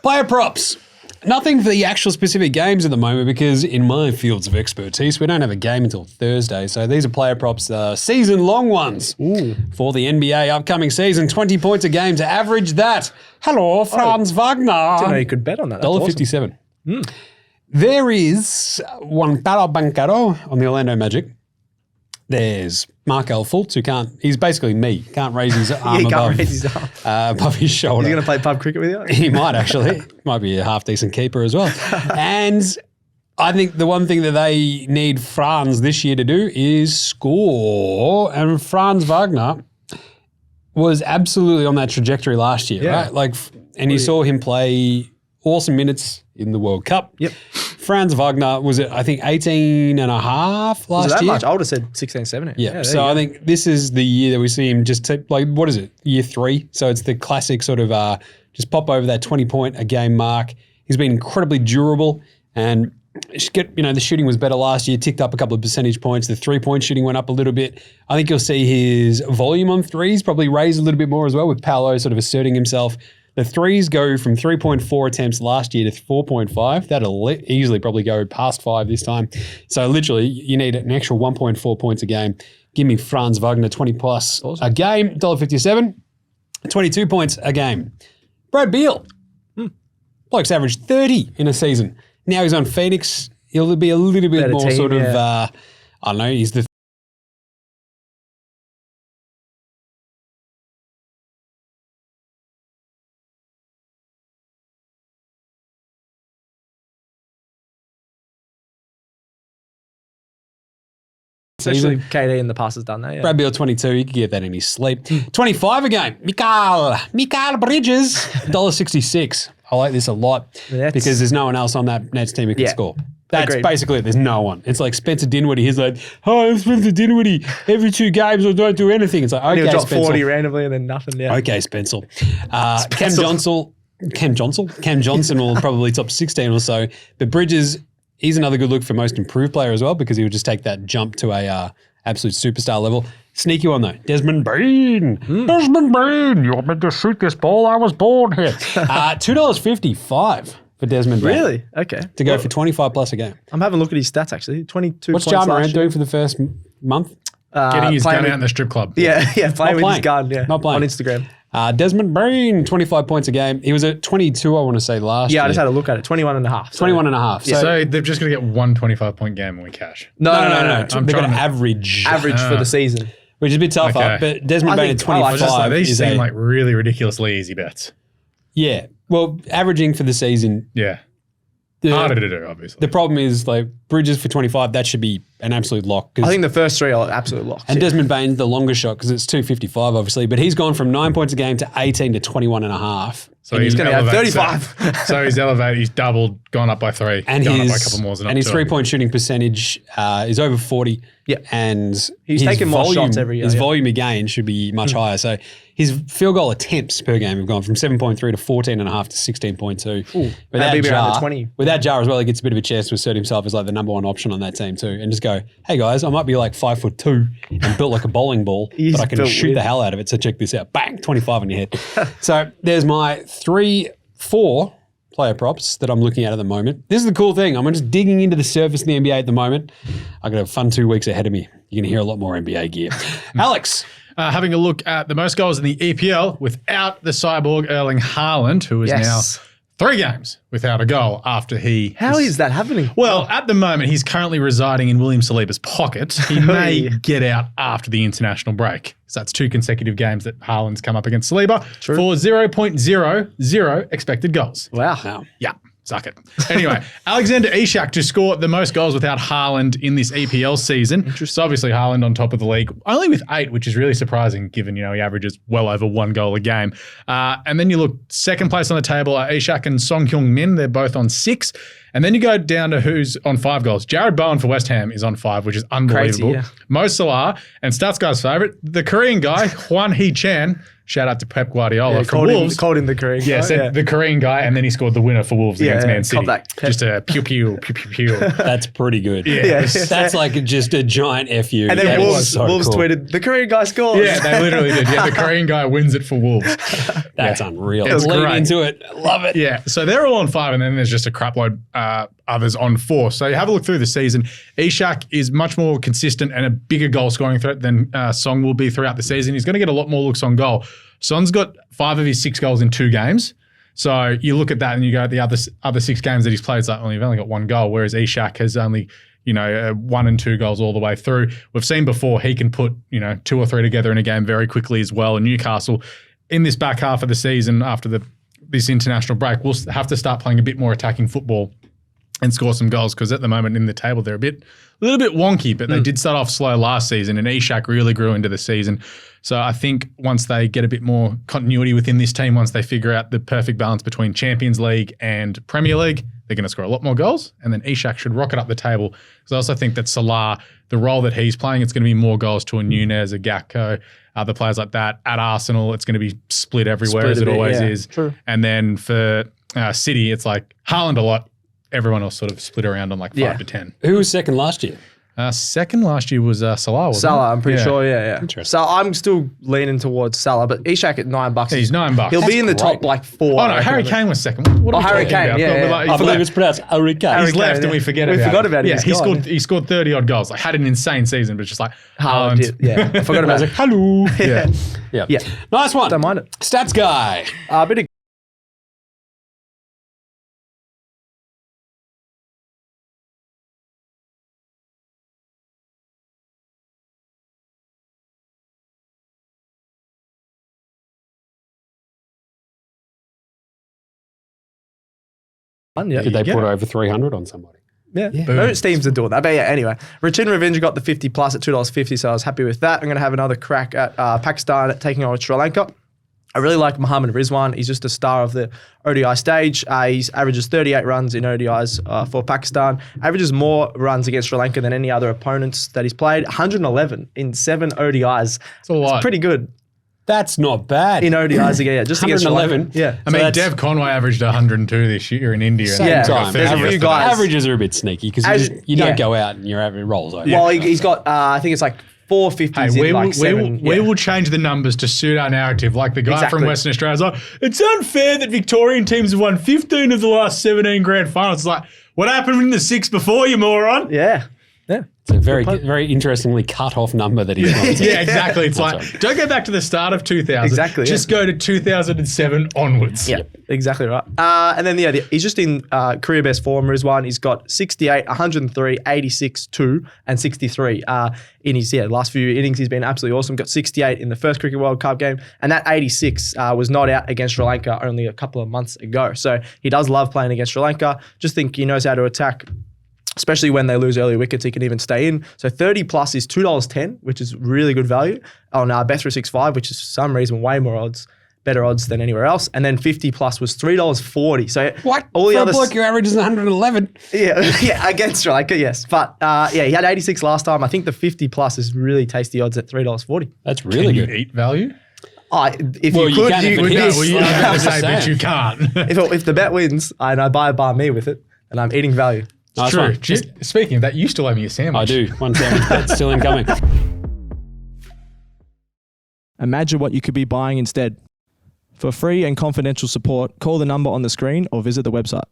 Player props. Nothing for the actual specific games at the moment because in my fields of expertise, we don't have a game until Thursday. So these are player props, season-long ones for the NBA upcoming season. 20 points a game to average that. Hello, Franz Wagner. I didn't know you could bet on that. That's $1.57. Awesome. There is Juan Pablo Banchero on the Orlando Magic. There's Markel Fultz, who he's basically me, can't raise his arm above his shoulder. Is he going to play pub cricket with you? He might actually. Might be a half-decent keeper as well. And I think the one thing that they need Franz this year to do is score. And Franz Wagner was absolutely on that trajectory last year, right? And you saw him play awesome minutes in the World Cup. Yep. Franz Wagner was at, I think, 18 and a half last year. Was it that much? I would have said 16, 17. Yeah. So I think this is the year that we see him just take, what is it? Year 3. So it's the classic sort of just pop over that 20-point a game mark. He's been incredibly durable and the shooting was better last year, ticked up a couple of percentage points. The 3-point shooting went up a little bit. I think you'll see his volume on threes probably raise a little bit more as well with Paolo sort of asserting himself. The threes go from 3.4 attempts last year to 4.5. That'll easily probably go past 5 this time. So literally, you need an extra 1.4 points a game. Give me Franz Wagner 20 plus a game, $1.57, 22 points a game. Brad Beal, bloke's averaged 30 in a season. Now he's on Phoenix. He'll be a little bit more team, I don't know, he's the Especially KD in the past has done that, yeah. Brad Beal 22, you could get that in his sleep. 25 a game. Mikal Bridges, $1.66. I like this a lot because there's no one else on that Nets team who can score. That's basically it. There's no one. It's like Spencer Dinwiddie. He's like, I'm Spencer Dinwiddie. Every 2 games I don't do anything. It's like, okay, he'll drop Spencer. 40 randomly and then nothing. Yeah. Okay, Spencer. Cam Johnson will probably top 16 or so. But Bridges, he's another good look for most improved player as well because he would just take that jump to a absolute superstar level. Sneaky one though, Desmond Bain. Desmond Bain, you want me to shoot this ball? I was born here. $2.55 for Desmond Bain. Really? Okay. To go for 25 plus a game. I'm having a look at his stats actually. 22 What's points Ja Morant doing for the first month? Getting his gun out in the strip club. Yeah, playing with his gun. Yeah, not playing on Instagram. Desmond Bain, 25 points a game. He was at 22, I want to say, last year. Yeah, I just had a look at it. 21 and a half. 21 and a half. So they're just going to get one 25-point game when we cash. No. They're going to average. Average for the season. Which is a bit tougher, but Desmond Bain at 25 these seem like really ridiculously easy bets. Yeah. Well, averaging for the season. Yeah. Harder to do, obviously. The problem is, like, Bridges for 25, that should be an absolute lock. I think the first 3 are absolute locks. And Desmond Bain's the longest shot because it's 255, obviously. But he's gone from 9 points a game to 18 to 21 and a half. So he's going to have 35. So he's elevated. He's doubled, gone up by 3, and gone up by a couple more. And his 3-point shooting percentage is over 40. Yeah. And he's taking more shots every year. His volume again should be much higher. So his field goal attempts per game have gone from 7.3 to 14.5 to 16.2. Without Ja as well, he gets a bit of a chance to assert himself as like the number 1 option on that team too. And just go, hey guys, I might be like 5'2" and built like a bowling ball, but I can shoot the hell out of it. So check this out. Bang, 25 on your head. So there's my 3-4 player props that I'm looking at the moment. This is the cool thing. I'm just digging into the surface of the NBA at the moment. I've got a fun 2 weeks ahead of me. You're going to hear a lot more NBA gear. Alex. Having a look at the most goals in the EPL without the cyborg Erling Haaland, who is now 3 games without a goal after he... How is that happening? Well, at the moment, he's currently residing in William Saliba's pocket. He may get out after the international break. So that's 2 consecutive games that Haaland's come up against Saliba for 0.00 expected goals. Wow. Yeah. Suck it. Anyway, Alexander Isak to score the most goals without Haaland in this EPL season. So obviously Haaland on top of the league, only with 8, which is really surprising given, he averages well over 1 goal a game. And then you look, second place on the table are Isak and Song Heung-min. They're both on 6. And then you go down to who's on 5 goals. Jared Bowen for West Ham is on 5, which is unbelievable. Crazy, Mo Salah and Stats Guy's favourite, the Korean guy, Hwan Hee-chan, Shout out to Pep Guardiola Yeah, from Wolves. called in the Korean. Yeah, guy, said the Korean guy, and then he scored the winner for Wolves against Man City. called that Pep. Just a pew pew pew pew pew. That's pretty good. Yeah. That's like just a giant FU. And then That Wolves, is so Wolves cool. tweeted, the Korean guy scores. Yeah, they literally did. Yeah, the Korean guy wins it for Wolves. That's unreal. It was Lean great. into it. I love it. Yeah, so they're all on 5, and then there's just a crapload others on 4. So you have a look through the season. Ishak is much more consistent and a bigger goal scoring threat than Song will be throughout the season. He's going to get a lot more looks on goal. Son's got 5 of his 6 goals in 2 games. So you look at that and you go at the other 6 games that he's played, it's like, well, you've only got 1 goal, whereas Ishak has only 1 and 2 goals all the way through. We've seen before he can put 2 or 3 together in a game very quickly as well. And Newcastle in this back half of the season after this international break, we'll have to start playing a bit more attacking football and score some goals, because at the moment in the table they're a little bit wonky, but they did start off slow last season, and Ishak really grew into the season. So I think once they get a bit more continuity within this team, once they figure out the perfect balance between Champions League and Premier League, they're going to score a lot more goals, and then Ishak should rocket up the table. Because I also think that Salah, the role that he's playing, it's going to be more goals to a Nunez, a Gakpo, other players like that. At Arsenal, it's going to be split everywhere as it always is. True. And then for City, it's like Haaland a lot. Everyone else sort of split around on like 5 to 10. Who was second last year? Second last year was Salah, wasn't Salah, it? I'm pretty sure, yeah. Interesting. So I'm still leaning towards Salah, but Ishak at $9. He's $9. He'll be in the That's top great. like 4. Oh, I no, reckon. Harry Kane was second. What are we Harry talking Kane, about? yeah, We're yeah. like, I he's believe left. it's pronounced Harry Kane. He's Kane, left and yeah. we forget We about forgot it. about him. Yeah, He's he scored 30 odd goals. Like, had an insane season, but it's just like Haaland Haaland. did, yeah. I forgot I was about like, it. hello. Yeah. Yeah. Yeah. Nice one. Don't mind it. Stats guy. A bit of fun, yeah. Did they Yeah. put over 300 on somebody? Yeah. Boom. Most teams are doing that. But yeah, anyway. Rachin Revenge got the 50 plus at $2.50, so I was happy with that. I'm going to have another crack at Pakistan taking on Sri Lanka. I really like Mohammad Rizwan. He's just a star of the ODI stage. He averages 38 runs in ODIs for Pakistan. Averages more runs against Sri Lanka than any other opponents that he's played. 111 in 7 ODIs. It's a lot. It's pretty good That's not bad. in ODIs again. Yeah, just against Sri Lanka. 111. Yeah. I mean, that's- Dev Conway averaged 102 this year in India. Same Yeah. time. There's a few Average- guys- Averages are a bit sneaky because As- you don't yeah. go out and your average rolls over. Well, he's got, I think it's like 450s Hey, in like 7. we will change the numbers to suit our narrative. Like the guy Exactly. from Western Australia's like, it's unfair that Victorian teams have won 15 of the last 17 grand finals. It's like, what happened in the 6 before, you moron? Yeah. Yeah. It's a very interestingly cut off number that he's on. Yeah, exactly. It's like, right. don't go back to the start of 2000. Exactly, yeah. Just go to 2007 onwards. Yeah, exactly right. And then he's just in career best form. Rizwan, he's got 68, 103, 86, 2, and 63 in his last few innings. He's been absolutely awesome. Got 68 in the first Cricket World Cup game, and that 86 was not out against Sri Lanka only a couple of months ago. So he does love playing against Sri Lanka. Just think he knows how to attack. Especially when they lose early wickets, he can even stay in. So 30 plus is $2.10, which is really good value on Bet365, which is for some reason way more odds, better odds than anywhere else. And then 50 plus was $3.40. So What? all the For other a bloke, your average is 111. yeah, against Sri Lanka, yes. But he had 86 last time. I think the 50 plus is really tasty odds at $3.40. That's Can really you good. eat value? If Well, you you could, can if you it would hits. Well, you Yeah, have I'm to just say that saying. you can't. if the bet wins and I buy a bar me with it, and I'm eating value. Nice True. one. Just, speaking of that, you still owe me a sandwich. I do. 1 sandwich. That's still incoming. Imagine what you could be buying instead. For free and confidential support, call the number on the screen or visit the website.